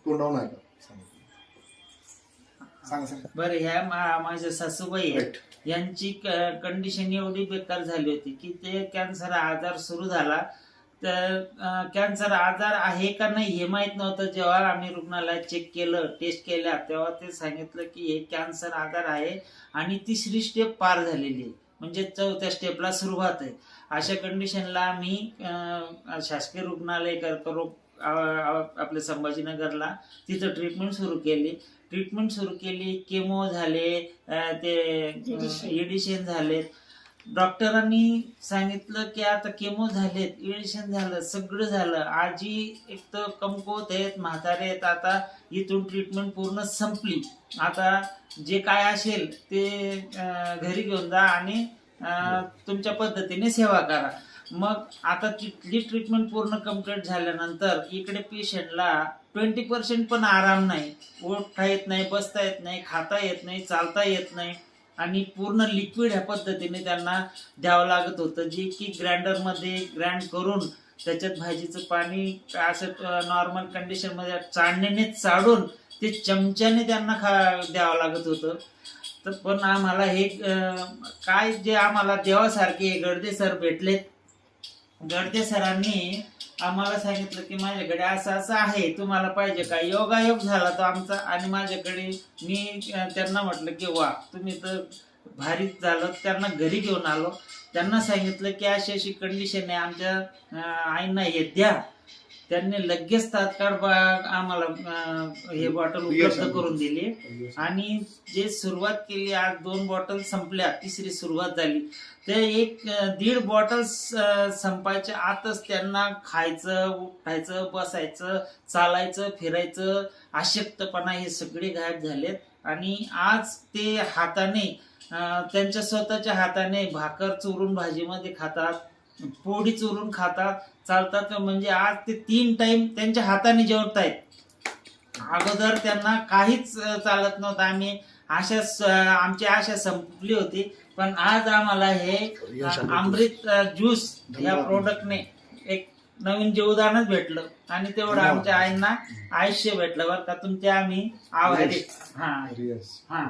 तोंडावर नाही सांगा. बरं, ह्या माझ्या सासूबाई आहेत, यांची कंडिशन एवढी बेकार झाली होती की ते कॅन्सर आजार सुरू झाला. तर कॅन्सर आजार आहे का नाही हे माहित नव्हतं. जेव्हा आम्ही रुग्णालयात चेक केलं, टेस्ट केल्या, तेव्हा ते सांगितलं की हे कॅन्सर आजार आहे आणि 3री स्टेप पार झालेली आहे, म्हणजे 4थ्या स्टेपला सुरुवात आहे. अशा कंडिशनला आम्ही शासकीय रुग्णालय कर्करोग आपल्या संभाजीनगरला तिथं ट्रीटमेंट सुरू केली. केमो झाले, ते एडिशन झालेत. डॉक्टरांनी सांगितलं की आता केमो झालेत, एडिशन झालं, सगळं झालं. आजी एक तर कमकुवत आहेत, म्हातारे आहेत. आता इथून ट्रीटमेंट पूर्ण संपली. आता जे काय असेल ते घरी घेऊन जा आणि तुमच्या पद्धतीने सेवा करा. मग आता तिथली ट्रीटमेंट पूर्ण कम्प्लीट झाल्यानंतर इकडे पेशंटला 20% पण आराम नाही. उठता येत नाही, बसता येत नाही, खाता येत नाही, चालता येत नाही आणि पूर्ण लिक्विड ह्या पद्धतीने त्यांना द्यावं लागत होतं, जे की ग्राइंडरमध्ये ग्राइंड करून त्याच्यात भाजीचं पाणी असं नॉर्मल कंडिशनमध्ये चाळणीने चाळून ते चमच्याने त्यांना द्यावं लागत होतं. तर पण आम्हाला हे काय जे आम्हाला देवासारखे गडदे सर भेटलेत. गडदे सरांनी आम्हाला सांगितलं की माझ्याकडे असं आहे, तुम्हाला पाहिजे का? योगायोग झाला तो आमचा. आणि माझ्याकडे मी त्यांना म्हटलं की वा, तुम्ही तर भारीच झालं. त्यांना घरी घेऊन आलो, त्यांना सांगितलं की अशी अशी कंडिशन आहे, आमच्या आईंना हे द्या. त्यांनी लगेच तात्काळ आम्हाला हे बॉटल उपलब्ध करून दिली आणि जे सुरुवात केली, आज 2 बॉटल संपल्या, 3री सुरुवात झाली. ते 1-1.5 बॉटल संपायच्या आतच त्यांना खायचं, उठायचं, बसायचं, चालायचं, फिरायचं, अशक्तपणा हे सगळे गायब झालेत. आणि आज ते हाताने, त्यांच्या स्वतःच्या हाताने भाकर चुरून भाजीमध्ये खातात, पोळी चुरून खातात, चालतात. म्हणजे आज ते 3 टाइम त्यांच्या हाताने जेवतायत. अगोदर त्यांना काहीच चालत नव्हतं. आमची आशा संपली होती, पण आज आम्हाला हे अमृत ज्यूस या प्रोडक्टने एक नवीन जीवदानच भेटलं आणि तेवढं आमच्या आईंना आयुष्य भेटलं. बरं का, तुमचे आम्ही आभारी. हा.